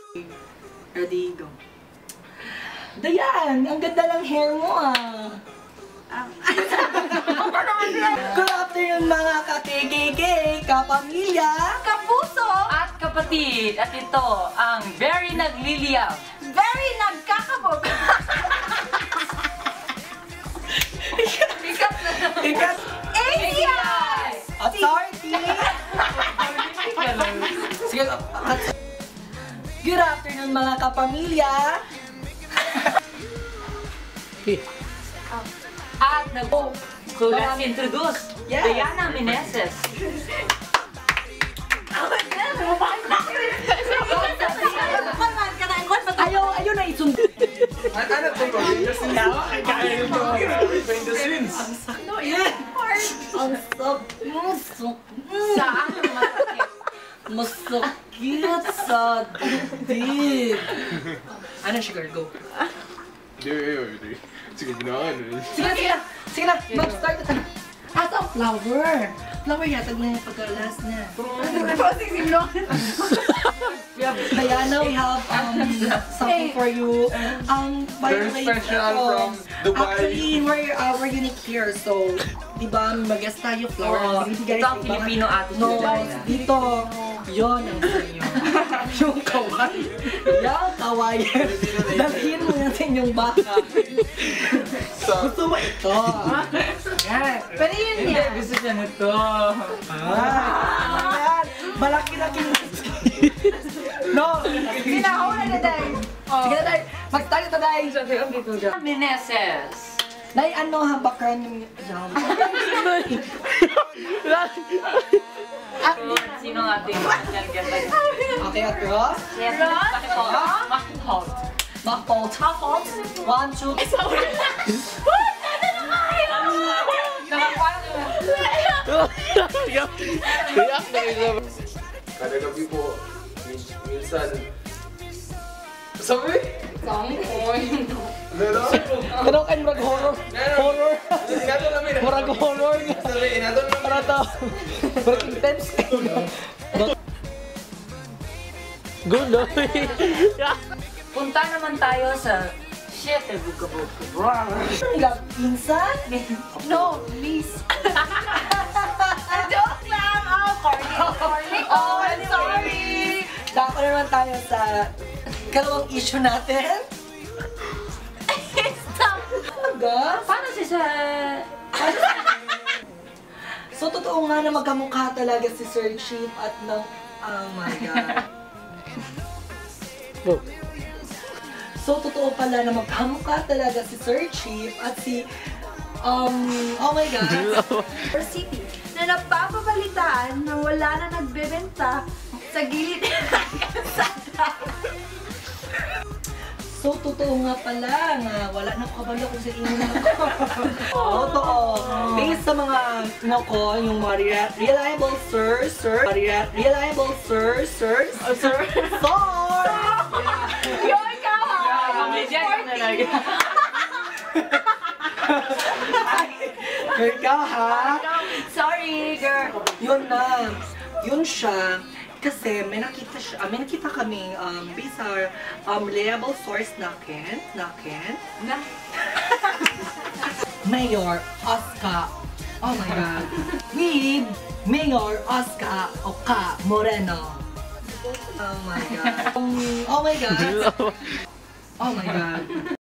Ready, go. Dayan! Ang ganda ng hair mo ah! Good afternoon mga kakikiki, kapamilya, kapuso, at kapatid. At ito ang very nagliliyab, very nagkakabog. Ikat ACI! Authority! Sige, good afternoon mga kapamilya. At so let's introduce Diana Meneses. Ayaw na isundo. Ano ito ko? Kaya yung behind the scenes. Ang musok. Saan masakit? Masakit sa dibdib. Ano, sugar? Go. Hindi. Sige, ginawa na. Sige na. Mag-start na. Asa ang flower? Flower yatag na yung pagka-last na. Diana, we have something for you. Very special from Dubai. Actually, we're unique here. So, di ba, mag-guest tayo flower. Ito ang Filipino attitude. No, dito. Yon ang sa'yo. Yung kawaii. Yung kawaii. Dalhin mo natin yung baka. Gusto mo ito. Yan. Pero yun niya. Gusto niya nito. Malaki-laki na. No. Sinauna na dahil. Sige na dahil. Mag-start na dahil. Meneses. Nay, ano habakan yung jam? Sino ang ating guest? Okay, across. Yes, Mahal. Mahal. 1, 2, 3. Kada gabi po, minsan... Sabi? Ano kayo murag horror? Horror? Inato namin. Murag horror nga. Sabi, inato namin. Para to. Murag intense kayo. Good, no? Punta naman tayo sa Siete Bukabog. Pinsan? No, miss. Joke lang! Oh, corny. Oh, I'm sorry! Dako naman tayo sa kalawang issue natin. Stop! Gas? Paano siya So, totoo nga na magkamukha talaga si Sir Chief at ng... Oh my God. So, totoo pala na magkamukha talaga si Sir Chief at si... oh my God. Or city na napapabalitaan na wala na nagbebenta sa gilid ng kalsada. So, totoo nga pala nga, wala na kabalo kung sa inyo na ako. Totoo. Based sa mga, yung mga reliable reliable sir. Yo, ikaw ha! Ikaw ha? Sorry, girl. Yun na. Yun siya. Kasi may nakita kami based sa reliable source na Ken. Mayor Oscar. Oh my God. With Mayor Oscar Oka Moreno. Oh my God. Oh my God. Oh my God.